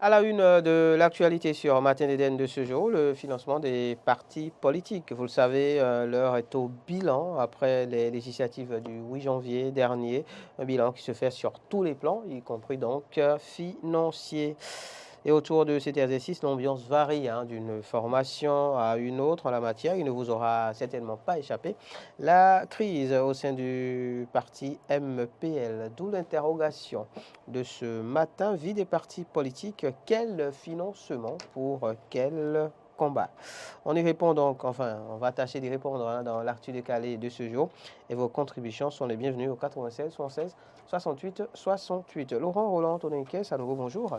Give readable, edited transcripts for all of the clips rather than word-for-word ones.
À la une de l'actualité sur Matin d'Éden de ce jour, le financement des partis politiques. Vous le savez, l'heure est au bilan après les législatives du 8 janvier dernier. Un bilan qui se fait sur tous les plans, y compris donc financier. Et autour de cet exercice, l'ambiance varie d'une formation à une autre en la matière. Il ne vous aura certainement pas échappé. La crise au sein du parti MPL, d'où l'interrogation de ce matin, vie des partis politiques, quel financement pour quel combat? On y répond donc, enfin, on va tâcher d'y répondre dans l'actu décalé de ce jour. Et vos contributions sont les bienvenues au 96 76 68 68. Laurent Roland, Antonin Kess, à nouveau bonjour.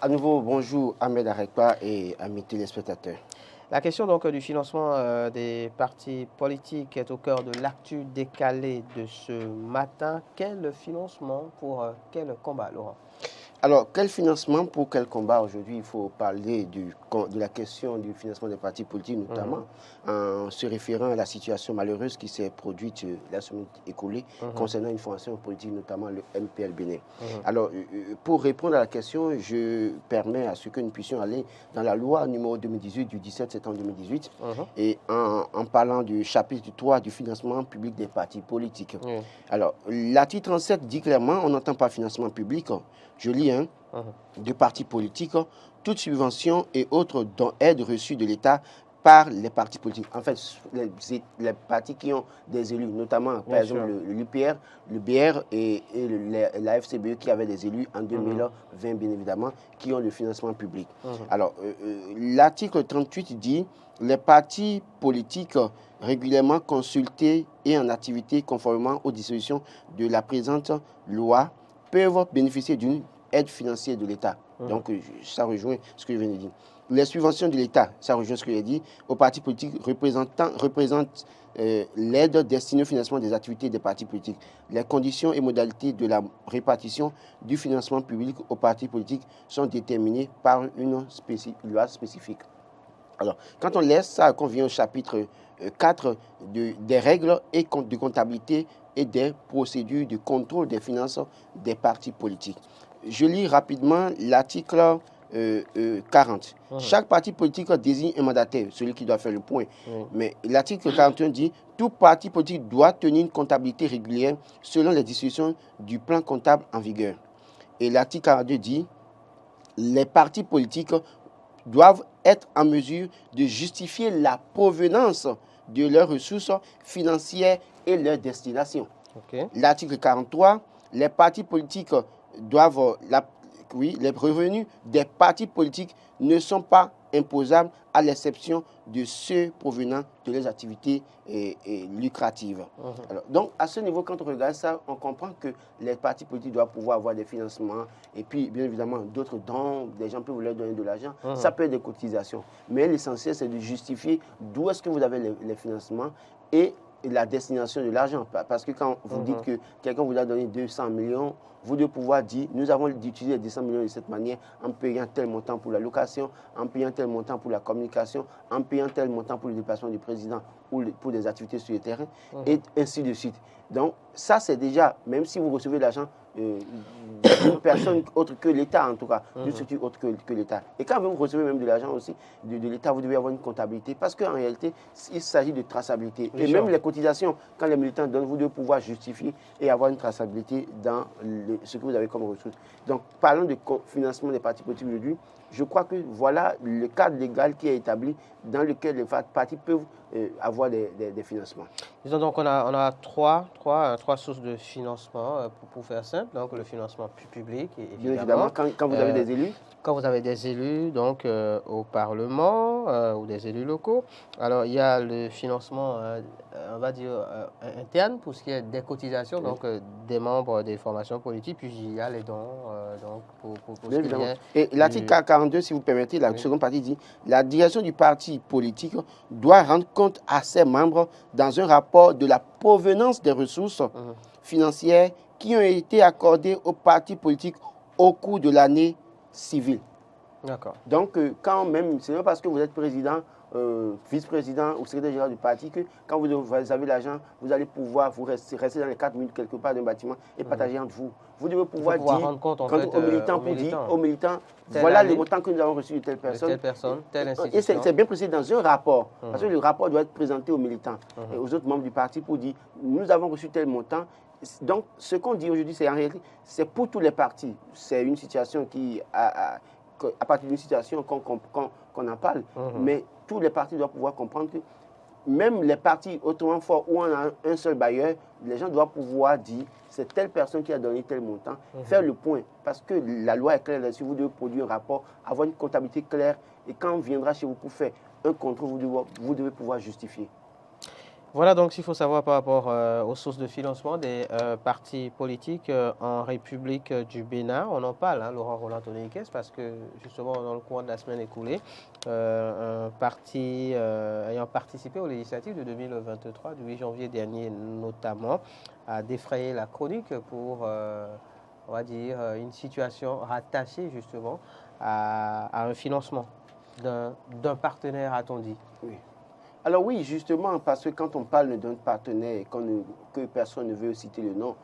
À nouveau, bonjour Ahmed Arekpa et amis téléspectateurs. La question donc du financement des partis politiques est au cœur de l'actu décalé de ce matin. Quel financement pour quel combat, Laurent? Alors, quel financement pour quel combat? Aujourd'hui, il faut parler de la question du financement des partis politiques, notamment en se référant à la situation malheureuse qui s'est produite la semaine écoulée concernant une formation politique, notamment le MPL Bénin. Alors, pour répondre à la question, je permets à ce que nous puissions aller dans la loi numéro 2018 du 17 septembre 2018 et en parlant du chapitre 3 du financement public des partis politiques. Alors, l'article 37 dit clairement, on n'entend pas financement public, je lis, de partis politiques, toute subvention et autres dons aides reçues de l'État par les partis politiques. En fait, les partis qui ont des élus, notamment par exemple l'UPR, le BR et la FCBE qui avaient des élus en 2020, bien évidemment, qui ont le financement public. Alors, l'article 38 dit les partis politiques régulièrement consultés et en activité conformément aux dispositions de la présente loi peuvent bénéficier d'une aide financière de l'État. Donc, ça rejoint ce que je viens de dire. Les subventions de l'État, ça rejoint ce que j'ai dit, aux partis politiques représentent l'aide destinée au financement des activités des partis politiques. Les conditions et modalités de la répartition du financement public aux partis politiques sont déterminées par une loi spécifique. Alors, quand on laisse ça, qu'on vient au chapitre 4 des règles et de comptabilité et des procédures de contrôle des finances des partis politiques. Je lis rapidement l'article 40. Chaque parti politique désigne un mandataire, celui qui doit faire le point. Mais l'article 41 dit « Tout parti politique doit tenir une comptabilité régulière selon les dispositions du plan comptable en vigueur. » Et l'article 42 dit « Les partis politiques doivent être en mesure de justifier la provenance de leurs ressources financières et leur destination. » L'article 43, les partis politiques doivent, les revenus des partis politiques ne sont pas imposables à l'exception de ceux provenant de leurs activités lucratives. Alors, donc, à ce niveau, quand on regarde ça, on comprend que les partis politiques doivent pouvoir avoir des financements et puis, bien évidemment, d'autres dons, des gens peuvent leur donner de l'argent. Ça peut être des cotisations. Mais l'essentiel, c'est de justifier d'où est-ce que vous avez les financements et la destination de l'argent. Parce que quand vous dites que quelqu'un vous a donné 200 millions, vous devez pouvoir dire, nous avons d'utiliser les 200 millions de cette manière en payant tel montant pour la location, en payant tel montant pour la communication, en payant tel montant pour le déplacement du président ou pour des activités sur le terrain, et ainsi de suite. Donc, ça, c'est déjà, même si vous recevez l'argent d'une personne autre que l'État, en tout cas, d'une structure autre que l'État. Et quand vous recevez même de l'argent aussi de l'État, vous devez avoir une comptabilité, parce qu'en réalité, il s'agit de traçabilité. Et même les cotisations, quand les militants donnent, vous devez pouvoir justifier et avoir une traçabilité dans ce que vous avez comme ressources. Donc, parlons de financement des partis politiques aujourd'hui. Je crois que voilà le cadre légal qui est établi dans lequel les partis peuvent avoir des financements. Disons donc on a trois sources de financement pour faire simple. Donc le financement public, évidemment quand vous avez des élus. Quand vous avez des élus donc au Parlement ou des élus locaux. Alors il y a le financement, on va dire interne pour ce qui est des cotisations, donc des membres des formations politiques. Puis il y a les dons donc pour ce qui est. Et l'article 42, si vous permettez, la seconde partie dit la direction du parti politique doit rendre compte à ses membres dans un rapport de la provenance des ressources financières qui ont été accordées aux partis politiques au cours de l'année civile. D'accord. Donc, quand même, ce n'est pas parce que vous êtes président vice-président ou secrétaire général du parti que quand vous avez l'argent, vous allez pouvoir vous rester dans les 4 minutes quelque part d'un bâtiment et partager entre vous. Vous devez pouvoir dire rendre compte, aux militants, voilà le montant que nous avons reçu de telle personne, telle institution. Et c'est bien précisé dans un rapport, parce que le rapport doit être présenté aux militants et aux autres membres du parti pour dire, nous avons reçu tel montant. Donc, ce qu'on dit aujourd'hui, c'est en réalité, c'est pour tous les partis. C'est une situation qui, à partir d'une situation qu'on en parle, mais tous les partis doivent pouvoir comprendre que même les partis autrement forts où on a un seul bailleur, les gens doivent pouvoir dire c'est telle personne qui a donné tel montant, faire le point. Parce que la loi est claire là-dessus, vous devez produire un rapport, avoir une comptabilité claire et quand on viendra chez vous pour faire un contrôle, vous devez pouvoir justifier. Voilà donc s'il faut savoir par rapport aux sources de financement des partis politiques en République du Bénin. On en parle, hein, Laurent Roland Tonniquès, parce que justement dans le cours de la semaine écoulée, un parti ayant participé aux législatives de 2023, du 8 janvier dernier notamment, a défrayé la chronique pour, on va dire, une situation rattachée justement à un financement d'un partenaire, a-t-on dit. Oui. Alors oui, justement, parce que quand on parle d'un partenaire et que personne ne veut citer le nom,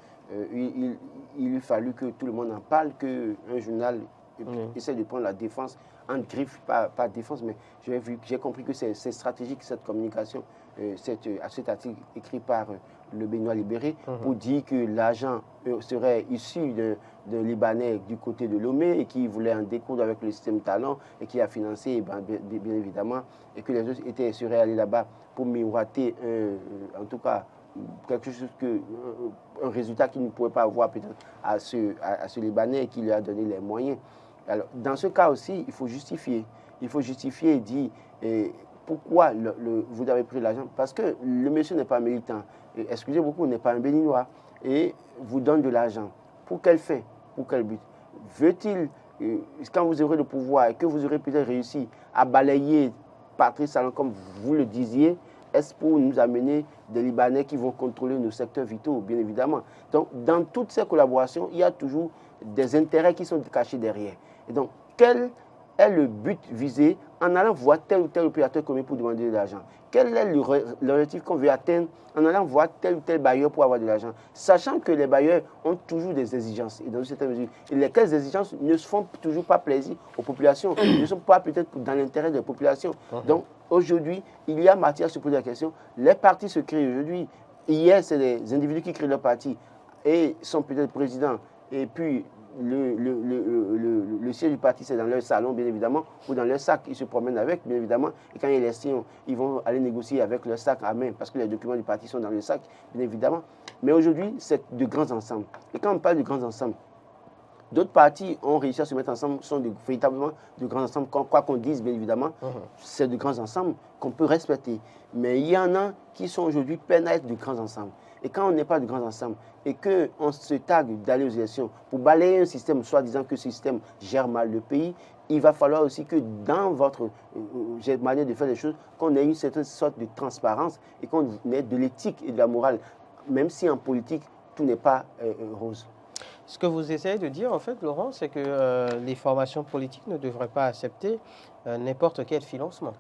il eût fallu que tout le monde en parle, qu'un journal essaie de prendre la défense en griffe, pas défense, mais j'ai compris que c'est stratégique cette communication, cet article écrit par le Béninois Libéré, pour dire que l'argent serait issu d'un Libanais du côté de Lomé et qui voulait en découdre avec le système Talent et qui a financé, bien évidemment, et que les autres seraient allés là-bas pour miroiter, en tout cas, quelque chose un résultat qu'il ne pouvait pas avoir peut-être à ce Libanais et qui lui a donné les moyens. Alors, dans ce cas aussi, il faut justifier. Il faut justifier et dire pourquoi vous avez pris l'argent. Parce que le monsieur n'est pas militant. Excusez beaucoup, n'est pas un Béninois. Et vous donne de l'argent. Pour quelle fin? Pour quel but? Veut-il, quand vous aurez le pouvoir et que vous aurez peut-être réussi à balayer Patrice Talon comme vous le disiez, est-ce pour nous amener des Libanais qui vont contrôler nos secteurs vitaux, bien évidemment. Donc, dans toutes ces collaborations, il y a toujours des intérêts qui sont cachés derrière. Et donc, quel est le but visé en allant voir tel ou tel opérateur commun pour demander de l'argent? Quel est l'objectif qu'on veut atteindre en allant voir tel ou tel bailleur pour avoir de l'argent? Sachant que les bailleurs ont toujours des exigences, et dans certaines mesures, et lesquelles exigences ne se font toujours pas plaisir aux populations, ne sont pas peut-être dans l'intérêt des populations. Donc, aujourd'hui, il y a matière à se poser la question. Les partis se créent aujourd'hui. Hier, c'est les individus qui créent leur parti et sont peut-être présidents. Et puis, le siège du parti, c'est dans leur salon, bien évidemment, ou dans leur sac. Ils se promènent avec, bien évidemment. Et quand il y a l'élection, ils vont aller négocier avec leur sac à main, parce que les documents du parti sont dans le sac, bien évidemment. Mais aujourd'hui, c'est de grands ensembles. Et quand on parle de grands ensembles, d'autres partis ont réussi à se mettre ensemble, sont véritablement de grands ensembles, quoi qu'on dise, bien évidemment, c'est de grands ensembles qu'on peut respecter. Mais il y en a qui sont aujourd'hui peinent à être de grands ensembles. Et quand on n'est pas de grands ensembles et qu'on se targue d'aller aux élections pour balayer un système, soi-disant que ce système gère mal le pays, il va falloir aussi que dans votre manière de faire les choses, qu'on ait une certaine sorte de transparence et qu'on ait de l'éthique et de la morale, même si en politique, tout n'est pas rose. Ce que vous essayez de dire, en fait, Laurent, c'est que les formations politiques ne devraient pas accepter n'importe quel financement.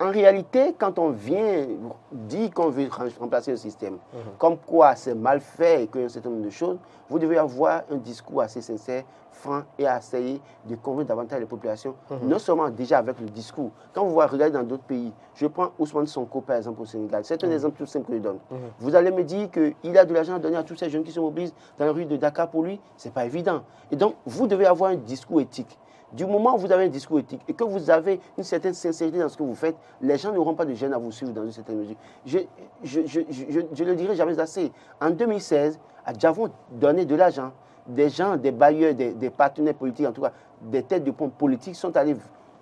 En réalité, quand on vient dire qu'on veut remplacer le système, comme quoi c'est mal fait et qu'il y a un certain nombre de choses, vous devez avoir un discours assez sincère, franc et essayer de convaincre davantage les populations, non seulement déjà avec le discours. Quand vous regardez dans d'autres pays, je prends Ousmane Sonko par exemple au Sénégal, c'est un exemple tout simple que je donne. Vous allez me dire qu'il a de l'argent à donner à tous ces jeunes qui se mobilisent dans la rue de Dakar pour lui, ce n'est pas évident. Et donc, vous devez avoir un discours éthique. Du moment où vous avez un discours éthique et que vous avez une certaine sincérité dans ce que vous faites, les gens n'auront pas de gêne à vous suivre dans une certaine mesure. Je le dirai jamais assez. En 2016, à Djavon donné de l'argent. Des gens, des bailleurs, des partenaires politiques, en tout cas des têtes de pont politiques sont allés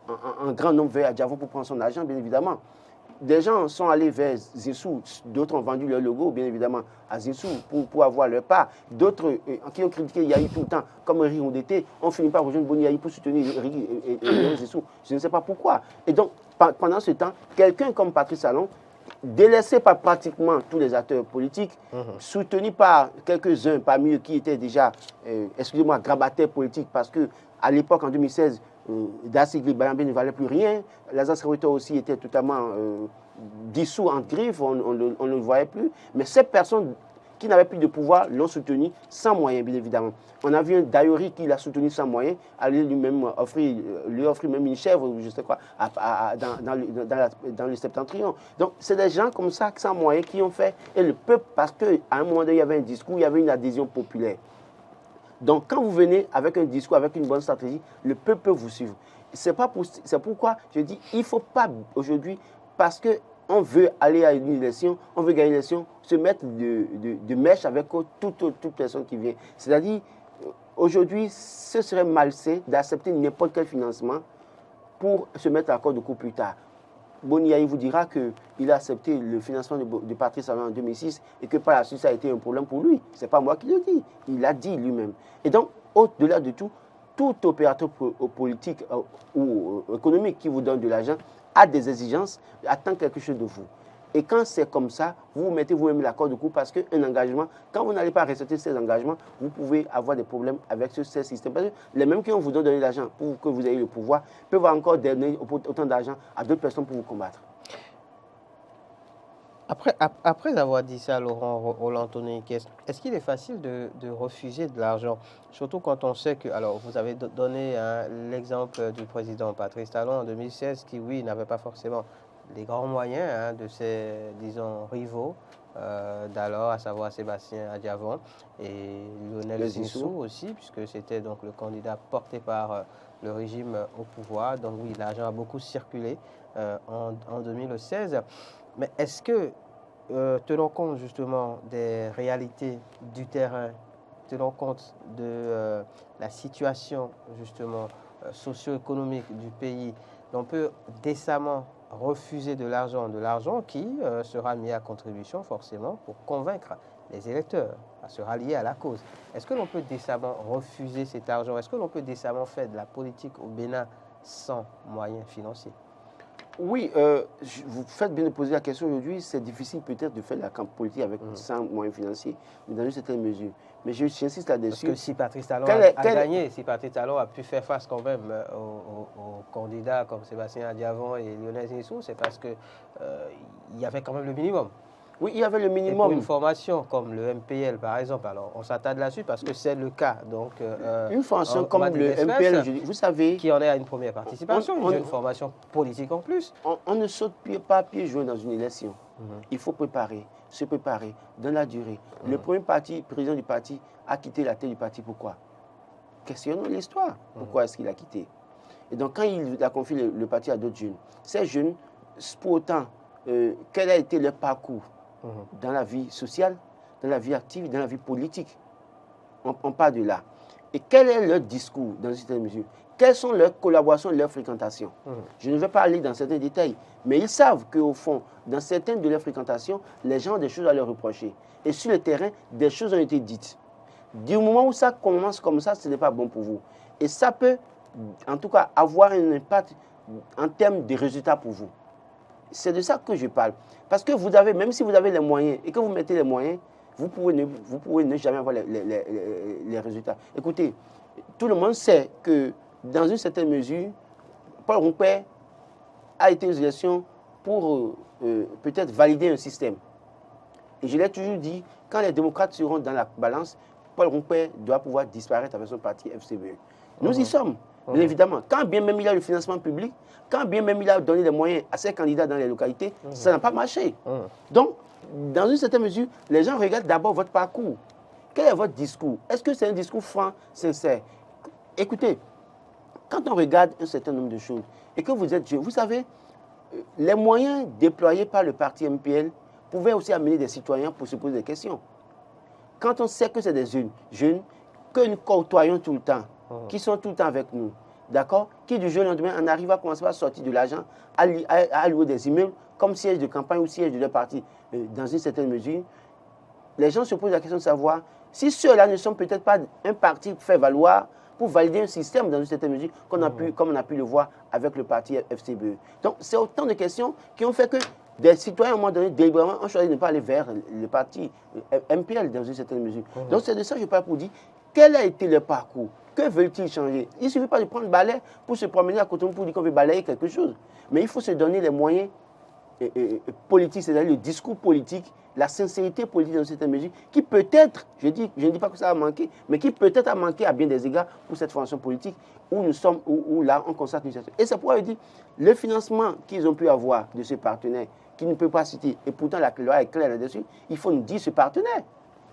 en grand nombre vers Djavon pour prendre son argent, bien évidemment. Des gens sont allés vers Zissou, d'autres ont vendu leur logo, bien évidemment, à Zissou pour avoir leur part. D'autres qui ont critiqué Yahi tout le temps, comme Henri Ondete, ont fini par rejoindre Boni Yahi pour soutenir Zissou. Je ne sais pas pourquoi. Et donc, pendant ce temps, quelqu'un comme Patrice Talon, délaissé par pratiquement tous les acteurs politiques, soutenu par quelques-uns parmi eux qui étaient déjà, excusez-moi, grabataires politiques, parce que à l'époque, en 2016, Dassigli Bayambé ne valait plus rien. L'Alsace Territoire aussi était totalement dissous en griffes, on ne le voyait plus. Mais ces personnes qui n'avaient plus de pouvoir l'ont soutenu sans moyens, bien évidemment. On a vu un Dayori qui l'a soutenu sans moyens, aller lui-même lui offrir même une chèvre, je sais quoi, dans le septentrion. Donc, c'est des gens comme ça, sans moyens, qui ont fait, et le peuple, parce qu'à un moment donné, il y avait un discours, il y avait une adhésion populaire. Donc, quand vous venez avec un discours, avec une bonne stratégie, le peuple peut vous suivre. C'est pourquoi je dis, il ne faut pas aujourd'hui, parce qu'on veut aller à une élection, on veut gagner une élection, se mettre de mèche avec toute personne qui vient. C'est-à-dire, aujourd'hui, ce serait malsain d'accepter n'importe quel financement pour se mettre à accord de coup plus tard. Boniaï vous dira qu'il a accepté le financement de Patrice Talon en 2006 et que par la suite, ça a été un problème pour lui. Ce n'est pas moi qui le dis, il l'a dit lui-même. Et donc, au-delà de tout opérateur politique ou économique qui vous donne de l'argent a des exigences, attend quelque chose de vous. Et quand c'est comme ça, vous vous mettez vous-même l'accord de coup parce qu'un engagement, quand vous n'allez pas respecter ces engagements, vous pouvez avoir des problèmes avec ce système. Parce que les mêmes qui vont vous donner de l'argent pour que vous ayez le pouvoir peuvent encore donner autant d'argent à d'autres personnes pour vous combattre. Après avoir dit ça, Laurent Roland-Tony, est-ce qu'il est facile de refuser de l'argent? Surtout quand on sait que, alors vous avez donné l'exemple du président Patrice Talon en 2016 qui, oui, n'avait pas forcément les grands moyens de ses, disons, rivaux d'alors, à savoir Sébastien Adjavon et Lionel Zinsou aussi, puisque c'était donc le candidat porté par le régime au pouvoir. Donc oui, l'argent a beaucoup circulé en 2016. Mais est-ce que, tenant compte justement des réalités du terrain, tenant compte de la situation justement socio-économique du pays, on peut décemment refuser de l'argent qui sera mis à contribution forcément pour convaincre les électeurs à se rallier à la cause. Est-ce que l'on peut décemment refuser cet argent? Est-ce que l'on peut décemment faire de la politique au Bénin sans moyens financiers? Oui, vous faites bien de poser la question aujourd'hui. C'est difficile peut-être de faire de la campagne politique avec sans moyens financiers, mais dans une certaine mesure. Mais j'insiste là-dessus. Parce que si Patrice Talon a gagné, si Patrice Talon a pu faire face quand même aux candidats comme Sébastien Adjavon et Lionel Zinsou, c'est parce qu'il y avait quand même le minimum. Oui, il y avait le minimum. Et pour une formation comme le MPL, par exemple, alors on s'attarde là-dessus parce que c'est le cas. Donc, une formation comme le MPL, vous savez... Qui en est à une première participation, une formation politique en plus. On ne saute pas pieds joints dans une élection. Il faut se préparer dans la durée. Le premier président du parti a quitté la tête du parti. Pourquoi? Questionnons l'histoire. Pourquoi est-ce qu'il a quitté? Et donc, quand il a confié le parti à d'autres jeunes, ces jeunes, pour autant, quel a été leur parcours dans la vie sociale, dans la vie active, dans la vie politique? On part de là. Et quel est leur discours dans une certaine mesure? Quelles sont leurs collaborations, leurs fréquentations? Je ne vais pas aller dans certains détails, mais ils savent qu'au fond, dans certaines de leurs fréquentations, les gens ont des choses à leur reprocher. Et sur le terrain, des choses ont été dites. Du moment où ça commence comme ça, ce n'est pas bon pour vous. Et ça peut, en tout cas, avoir un impact en termes de résultats pour vous. C'est de ça que je parle. Parce que vous avez, même si vous avez les moyens et que vous mettez les moyens, vous pouvez ne jamais avoir les résultats. Écoutez, tout le monde sait que dans une certaine mesure, Paul Rompert a été aux élections pour peut-être valider un système. Et je l'ai toujours dit, quand les démocrates seront dans la balance, Paul Rompert doit pouvoir disparaître avec son parti FCBE. Nous y sommes. Bien évidemment, quand bien même il a le financement public, quand bien même il a donné les moyens à ses candidats dans les localités, ça n'a pas marché. Donc, dans une certaine mesure, les gens regardent d'abord votre parcours. Quel est votre discours? Est-ce que c'est un discours franc, sincère? Écoutez, quand on regarde un certain nombre de choses et que vous êtes jeune, vous savez, les moyens déployés par le parti MPL pouvaient aussi amener des citoyens pour se poser des questions. Quand on sait que c'est des jeunes que nous côtoyons tout le temps, qui sont tout le temps avec nous, d'accord? Qui du jour au lendemain en arrive à commencer à sortir de l'argent, à louer des immeubles comme siège de campagne ou siège de leur parti. Dans une certaine mesure, les gens se posent la question de savoir si ceux-là ne sont peut-être pas un parti fait valoir pour valider un système dans une certaine mesure, comme on a pu le voir avec le parti FCBE. Donc, c'est autant de questions qui ont fait que des citoyens, à un moment donné, délibérément, ont choisi de ne pas aller vers le parti MPL dans une certaine mesure. Donc, c'est de ça que je parle pour dire, Quel a été le parcours? Que veulent-ils changer? Il ne suffit pas de prendre le balai pour se promener à Cotonou pour dire qu'on veut balayer quelque chose. Mais il faut se donner les moyens politique, c'est-à-dire le discours politique, la sincérité politique dans certaines mesures, qui peut-être, je ne dis pas que ça a manqué, mais qui peut-être a manqué à bien des égards pour cette formation politique où nous sommes, où là, on constate une situation. Et c'est pourquoi je dis, le financement qu'ils ont pu avoir de ce partenaire, qui ne peut pas citer, et pourtant la loi est claire là-dessus, il faut nous dire ce partenaire.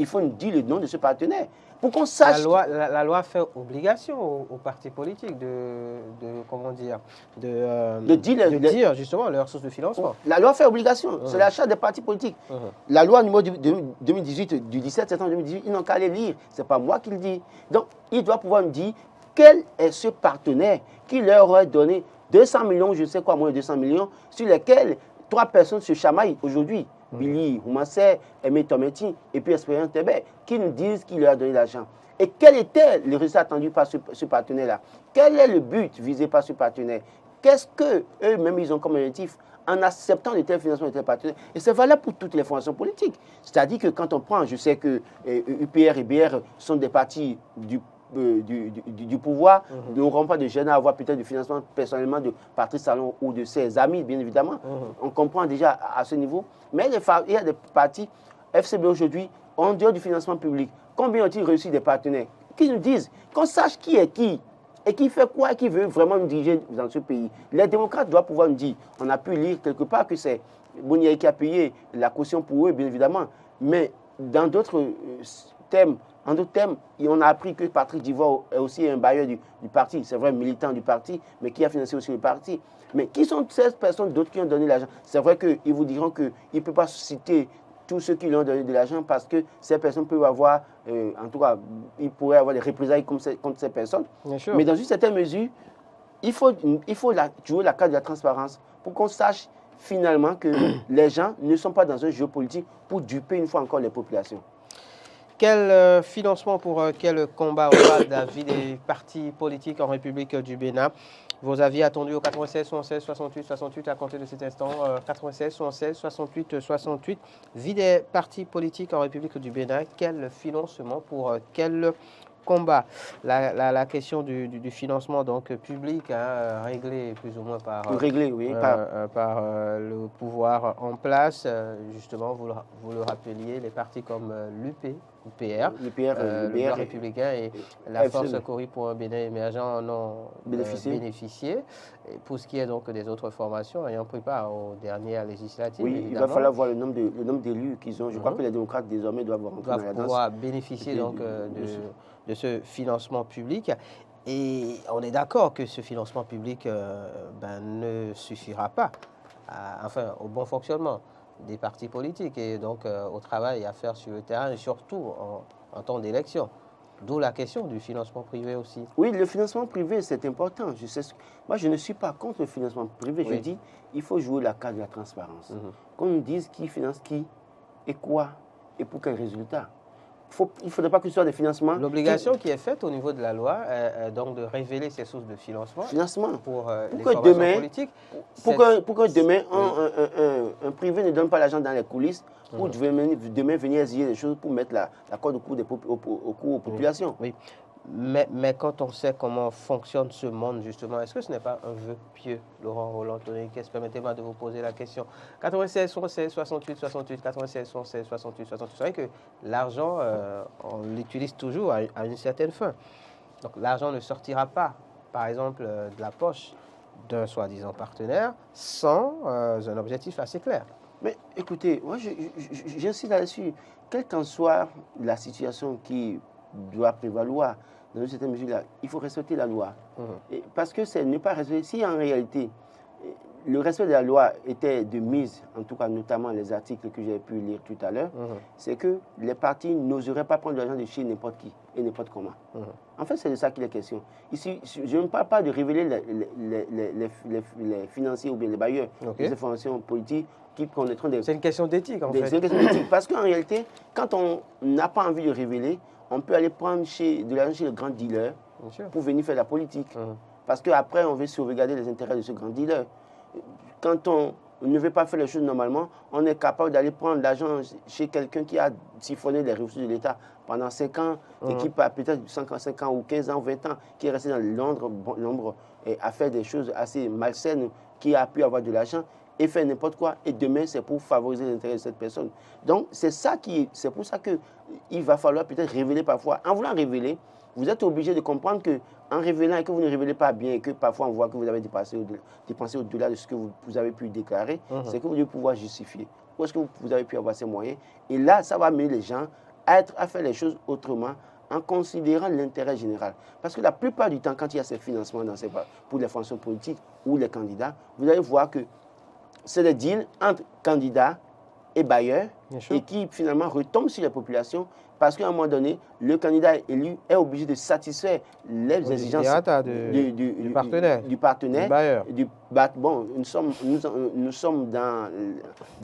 Il faut nous dire le nom de ce partenaire. Pour qu'on sache. La loi fait obligation aux partis politiques comment dire, de dire justement leurs sources de financement. La loi fait obligation. C'est l'achat des partis politiques. La loi numéro 2018, du 17 septembre 2018, ils n'ont qu'à aller lire. Ce n'est pas moi qui le dis. Donc, il doit pouvoir nous dire quel est ce partenaire qui leur aurait donné 200 millions, je ne sais quoi, moins de 200 millions, sur lesquels 3 personnes se chamaillent aujourd'hui. Billy Oumassé, Aimé Tometi et puis Espérance Tébé, qui nous disent qu'il leur a donné l'argent. Et quel était le résultat attendu par ce partenaire-là? Quel est le but visé par ce partenaire? Qu'est-ce qu'eux-mêmes ils ont comme objectif en acceptant de tels financements de tels partenaires? Et c'est valable pour toutes les formations politiques. C'est-à-dire que quand on prend, je sais que UPR et BR sont des partis du pouvoir, n'auront pas de gêne à avoir peut-être du financement personnellement de Patrice Talon ou de ses amis, bien évidemment. On comprend déjà à ce niveau. Mais il y a des partis, FCB aujourd'hui, en dehors du financement public. Combien ont-ils réussi des partenaires qui nous disent, qu'on sache qui est qui et qui fait quoi et qui veut vraiment nous diriger dans ce pays. Les démocrates doivent pouvoir nous dire, on a pu lire quelque part que c'est Boniaï qui a payé la caution pour eux, bien évidemment. Mais dans d'autres thèmes, on a appris que Patrick Divoire est aussi un bailleur du parti, c'est vrai, militant du parti, mais qui a financé aussi le parti. Mais qui sont ces personnes d'autres qui ont donné l'argent? C'est vrai qu'ils vous diront qu'ils ne peuvent pas citer tous ceux qui lui ont donné de l'argent parce que ces personnes peuvent avoir, en tout cas, ils pourraient avoir des représailles contre ces personnes. Mais dans une certaine mesure, il faut jouer la carte de la transparence pour qu'on sache finalement que les gens ne sont pas dans un jeu politique pour duper une fois encore les populations. Quel financement pour quel combat aura l'avis des partis politiques en République du Bénin? Vos avis attendus au 96 76 68 68 à compter de cet instant. 96 76 68 68. Vie des partis politiques en République du Bénin. Quel financement pour quel combat? La question du financement donc public, réglé plus ou moins par le pouvoir en place. Justement, vous le rappeliez, les partis comme l'UP, le Bloc républicain et la Force Cori pour un Bénin émergent en ont bénéficié. Et pour ce qui est donc des autres formations, ayant pris part aux dernières législatives, il va falloir voir le nombre d'élus qu'ils ont. Je crois que les démocrates désormais doivent rentrer dans la danse. Pouvoir bénéficier donc de ce financement public. Et on est d'accord que ce financement public ne suffira pas au bon fonctionnement des partis politiques et donc au travail à faire sur le terrain et surtout en temps d'élection. D'où la question du financement privé aussi. Oui, le financement privé, c'est important. Moi, je ne suis pas contre le financement privé. Oui. Je dis il faut jouer la carte de la transparence. Qu'on nous dise qui finance qui et quoi et pour quel résultat. Il ne faudrait pas que ce soit des financements. L'obligation qui est faite au niveau de la loi est donc de révéler ces sources de financement pour les formations politiques. Pour que demain, un privé ne donne pas l'argent dans les coulisses pour demain venir exiger des choses pour mettre la corde au cou aux populations. Oui. Mais quand on sait comment fonctionne ce monde, justement, est-ce que ce n'est pas un vœu pieux, Laurent Roland Tonniquès? Permettez-moi de vous poser la question. 96 76 68 68, 96 76 68 68. C'est vrai que l'argent, on l'utilise toujours à une certaine fin. Donc l'argent ne sortira pas, par exemple, de la poche d'un soi-disant partenaire sans un objectif assez clair. Mais écoutez, moi j'insiste là-dessus. Quelle qu'en soit la situation qui doit prévaloir, dans une certaine mesure-là, il faut respecter la loi. Parce que c'est ne pas respecter. Si en réalité, le respect de la loi était de mise, en tout cas notamment les articles que j'ai pu lire tout à l'heure, c'est que les partis n'oseraient pas prendre de l'argent de chez n'importe qui et n'importe comment. En fait, c'est de ça qu'il est question. Ici, je ne parle pas de révéler les financiers ou bien les bailleurs des informations politiques qui connaîtront des... C'est une question d'éthique, en fait. C'est une question d'éthique. Parce qu'en réalité, quand on n'a pas envie de révéler, on peut aller prendre de l'argent chez le grand dealer pour venir faire la politique. Parce qu'après, on veut sauvegarder les intérêts de ce grand dealer. Quand on ne veut pas faire les choses normalement, on est capable d'aller prendre l'argent chez quelqu'un qui a siphonné les ressources de l'État pendant 5 ans et qui peut-être 5 ans ou 15 ans, 20 ans, qui est resté dans l'ombre et a fait des choses assez malsaines, qui a pu avoir de l'argent et faire n'importe quoi. Et demain, c'est pour favoriser l'intérêt de cette personne. Donc, c'est pour ça qu'il va falloir peut-être révéler parfois. En voulant révéler, vous êtes obligé de comprendre qu'en révélant et que vous ne révélez pas bien et que parfois on voit que vous avez dépensé au-delà de ce que vous avez pu déclarer, c'est que vous devez pouvoir justifier. Où est-ce que vous avez pu avoir ces moyens? Et là, ça va amener les gens à faire les choses autrement en considérant l'intérêt général. Parce que la plupart du temps, quand il y a ces financements pour les fonctions politiques ou les candidats, vous allez voir que c'est des deals entre candidats et bailleurs et qui finalement retombent sur les populations parce qu'à un moment donné, le candidat élu est obligé de satisfaire les exigences du partenaire. Du bailleur. Bon, nous sommes dans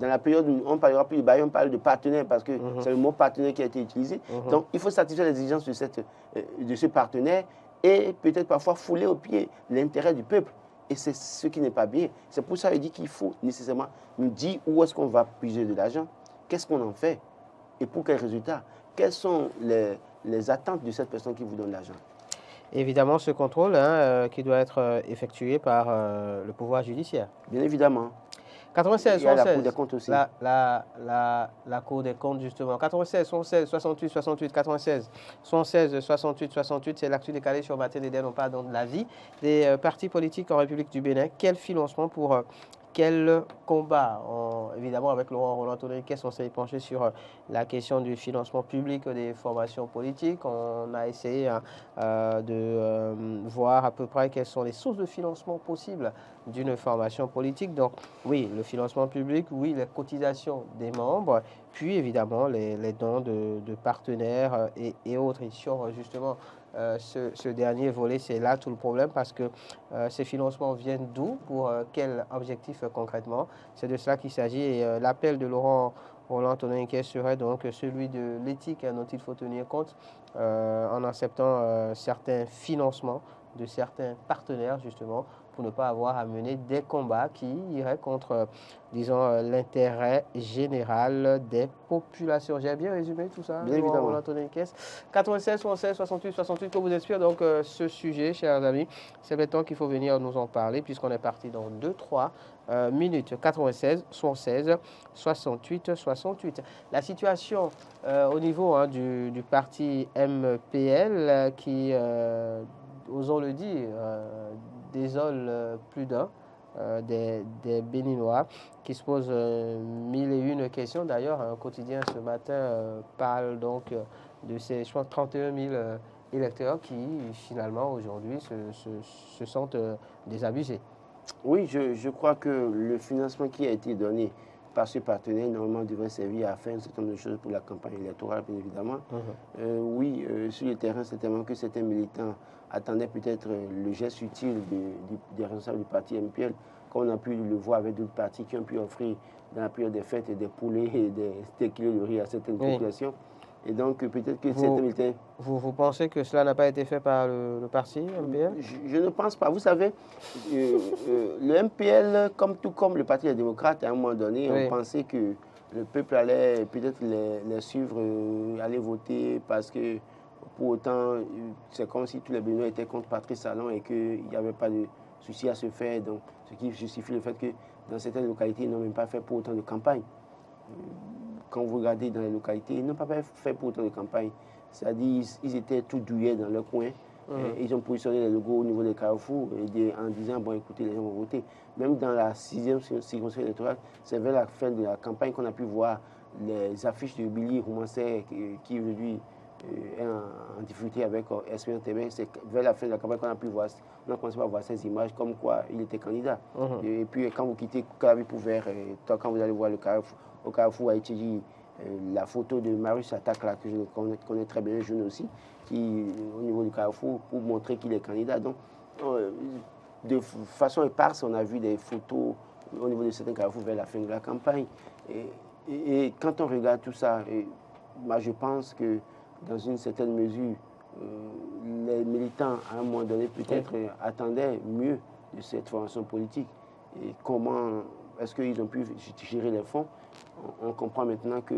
la période où on ne parlera plus de bailleur, on parle de partenaire parce que c'est le mot partenaire qui a été utilisé. Donc, il faut satisfaire les exigences de ce partenaire et peut-être parfois fouler au pied l'intérêt du peuple. Et c'est ce qui n'est pas bien. C'est pour ça qu'il dit qu'il faut nécessairement nous dire où est-ce qu'on va puiser de l'argent, qu'est-ce qu'on en fait et pour quels résultats. Quelles sont les attentes de cette personne qui vous donne l'argent? Évidemment, ce contrôle qui doit être effectué par le pouvoir judiciaire. Bien évidemment. 96, il y a la Cour des comptes aussi. La Cour des comptes, justement. 96, 76, 68, 68, 96, 76, 68, 68, c'est l'actu décalé sur Matin Eden. On parle donc de la vie des partis politiques en République du Bénin. Quel financement pour quel combat? Évidemment, avec Laurent Roland Tonnerre, on s'est penché sur la question du financement public des formations politiques. On a essayé de voir à peu près quelles sont les sources de financement possibles d'une formation politique. Donc, oui, le financement public, oui, les cotisations des membres, puis évidemment les dons de partenaires et autres. Et sur justement ce dernier volet, c'est là tout le problème parce que ces financements viennent d'où? Pour quel objectif concrètement? C'est de cela qu'il s'agit. Et l'appel de Laurent Roland Tonnerre serait donc celui de l'éthique dont il faut tenir compte en acceptant certains financements de certains partenaires justement pour ne pas avoir à mener des combats qui iraient contre, disons, l'intérêt général des populations. J'ai bien résumé tout ça? Bien évidemment. 96, 76, 68, 68, que vous inspire donc ce sujet, chers amis. C'est maintenant qu'il faut venir nous en parler puisqu'on est parti dans 2-3 minutes. 96, 76, 68, 68. La situation au niveau du parti MPL qui, osons le dire, désole plus d'un des Béninois qui se posent mille et une questions. D'ailleurs, un quotidien ce matin parle donc de ces, je pense, 31 000 électeurs qui finalement aujourd'hui se sentent désabusés. Oui, je crois que le financement qui a été donné par ce partenaire, normalement, devrait servir à faire un certain nombre de choses pour la campagne électorale, bien évidemment. Oui, sur le terrain, c'est tellement que certains militants attendaient peut-être le geste utile des responsables du parti MPL, comme on a pu le voir avec d'autres partis qui ont pu offrir dans la période des fêtes des poulets et des kilos de riz à certaines populations. Et donc, peut-être que certains militaires... Vous pensez que cela n'a pas été fait par le parti MPL? Je ne pense pas. Vous savez, le MPL, tout comme le Parti des démocrates, à un moment donné, on pensait que le peuple allait peut-être les suivre, aller voter, parce que pour autant, c'est comme si tous les Béninois étaient contre Patrice Talon et qu'il n'y avait pas de souci à se faire. Donc, ce qui justifie le fait que dans certaines localités, ils n'ont même pas fait pour autant de campagne. Quand vous regardez dans les localités, ils n'ont pas fait pour autant de campagne. C'est-à-dire ils étaient tout douillets dans leur coin. Ils ont positionné les logos au niveau des carrefours en disant, bon, écoutez, les gens vont voter. Même dans la 6e circonscription électorale, c'est vers la fin de la campagne qu'on a pu voir les affiches de Billy Roumancet qui aujourd'hui est en difficulté avec Espérance TV. C'est vers la fin de la campagne qu'on a pu voir, on a commencé à voir ces images comme quoi il était candidat. Et puis quand vous quittez Calavi-Pouvert, quand vous allez voir au carrefour à Etchidji, la photo de Marius Attaque, là, que je connais très bien, jeune aussi, qui, au niveau du carrefour, pour montrer qu'il est candidat. Donc, de façon éparse, on a vu des photos au niveau de certains carrefours vers la fin de la campagne. Et quand on regarde tout ça, moi, je pense que dans une certaine mesure, les militants, à un moment donné, peut-être attendaient mieux de cette formation politique. Et comment est-ce qu'ils ont pu gérer les fonds? On comprend maintenant que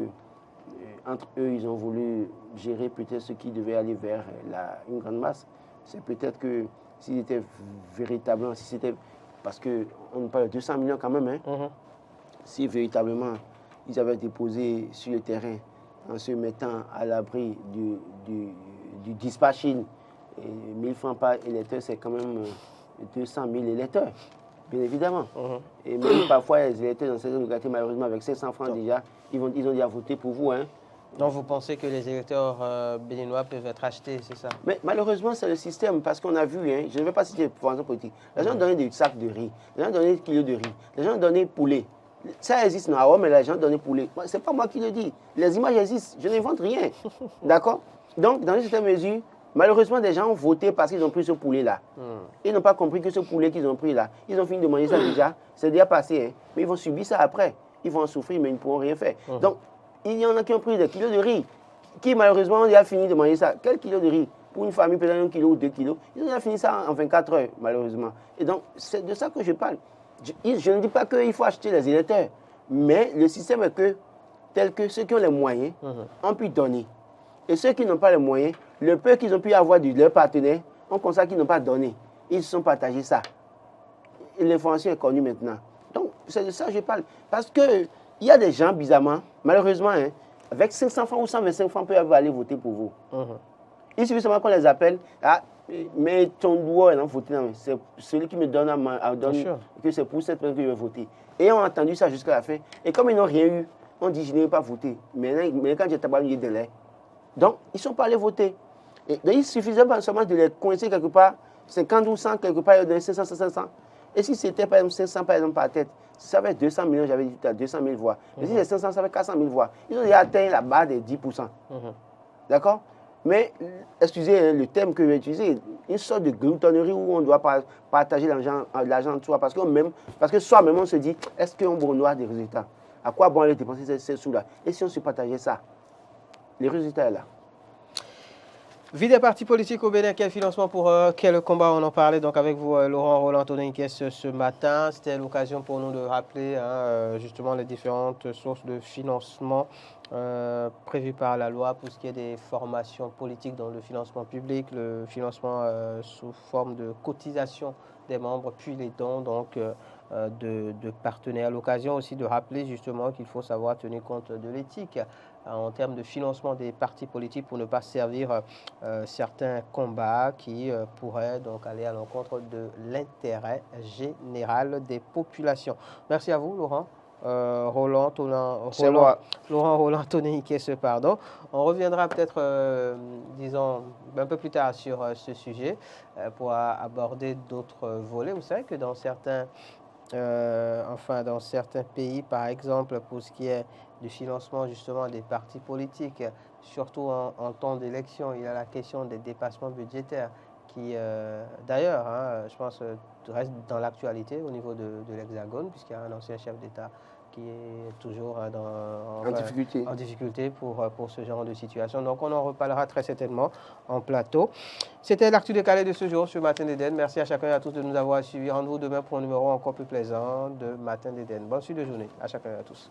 entre eux, ils ont voulu gérer peut-être ce qui devait aller vers une grande masse. C'est peut-être que s'ils étaient véritablement, si c'était, parce qu'on parle de 200 millions quand même, hein, si véritablement ils avaient déposé sur le terrain en se mettant à l'abri du dispatching, 1000 francs par électeur, c'est quand même 200 000 électeurs, bien évidemment. Et même parfois, les électeurs dans certaines localités, malheureusement, avec 500 francs déjà, ils ont déjà voté pour vous. Hein. Donc vous pensez que les électeurs béninois peuvent être achetés, c'est ça? Mais malheureusement, c'est le système, parce qu'on a vu, hein, je ne vais pas citer pour raison politique, les gens donnaient des sacs de riz, les gens donnaient des kilos de riz, les gens donnaient poulet. Ça existe, non, mais les gens donnaient poulet. Ce n'est pas moi qui le dis. Les images existent, je n'invente rien. D'accord? Donc, dans une certaine mesure, malheureusement, des gens ont voté parce qu'ils ont pris ce poulet-là. Ils n'ont pas compris que ce poulet qu'ils ont pris là, ils ont fini de manger ça déjà, c'est déjà passé, hein, mais ils vont subir ça après. Ils vont en souffrir, mais ils ne pourront rien faire. Donc, il y en a qui ont pris des kilos de riz, qui malheureusement ont déjà fini de manger ça. Quel kilo de riz? Pour une famille, peut-être 1 kilo ou 2 kilos, ils ont déjà fini ça en 24 heures, malheureusement. Et donc, c'est de ça que je parle. Je ne dis pas qu'il faut acheter les électeurs, mais le système est que, tel que ceux qui ont les moyens ont pu donner. Et ceux qui n'ont pas les moyens, le peu qu'ils ont pu avoir de leurs partenaires, on constate qu'ils n'ont pas donné. Ils se sont partagés ça. Et l'information est connue maintenant. Donc, c'est de ça que je parle. Parce qu'il y a des gens, bizarrement, malheureusement, hein, avec 500 francs ou 125 francs, peuvent aller voter pour vous. Il suffit seulement qu'on les appelle. Ah, mais ton doigt, il a voté. C'est celui qui me donne que c'est pour cette personne que je vais voter. Et on a entendu ça jusqu'à la fin. Et comme ils n'ont rien eu, on dit je n'ai pas voté. Mais quand j'ai tabac, il y a des délais. Donc, ils ne sont pas allés voter. Et donc, il suffisait pas seulement de les coincer quelque part, 50 ou 100 quelque part, de 500, 500. Et si c'était par exemple 500 par exemple par tête, ça fait 200 millions, j'avais dit 200 000 voix. Mais si c'est 500, ça fait 400 000 voix. Ils ont déjà atteint la barre des 10%. D'accord? Mais, excusez le terme que je vais utiliser, une sorte de gloutonnerie où on doit partager l'argent entre soi. Parce que soi-même, on se dit, est-ce qu'on va avoir des résultats? À quoi bon aller dépenser ces sous-là? Et si on se partageait ça? Les résultats sont là. Vie des partis politiques au Bénin, quel financement pour quel combat? On en parlait donc avec vous, Laurent Roland-Tonin ce matin. C'était l'occasion pour nous de rappeler justement les différentes sources de financement prévues par la loi pour ce qui est des formations politiques dans le financement public, le financement sous forme de cotisation des membres, puis les dons donc, de partenaires. L'occasion aussi de rappeler justement qu'il faut savoir tenir compte de l'éthique en termes de financement des partis politiques pour ne pas servir certains combats qui pourraient donc aller à l'encontre de l'intérêt général des populations. Merci à vous, Laurent. Laurent Roland-Tonin, pardon. On reviendra peut-être, disons, un peu plus tard sur ce sujet pour aborder d'autres volets. Vous savez que dans certains pays, par exemple, pour ce qui est du financement justement des partis politiques, surtout en temps d'élection, il y a la question des dépassements budgétaires qui, d'ailleurs, je pense, reste dans l'actualité au niveau de l'Hexagone, puisqu'il y a un ancien chef d'État qui est toujours en difficulté pour ce genre de situation. Donc, on en reparlera très certainement en plateau. C'était l'actu décalé de ce jour sur Matin d'Éden. Merci à chacun et à tous de nous avoir suivis. Rendez-vous demain pour un numéro encore plus plaisant de Matin d'Éden. Bonne suite de journée à chacun et à tous.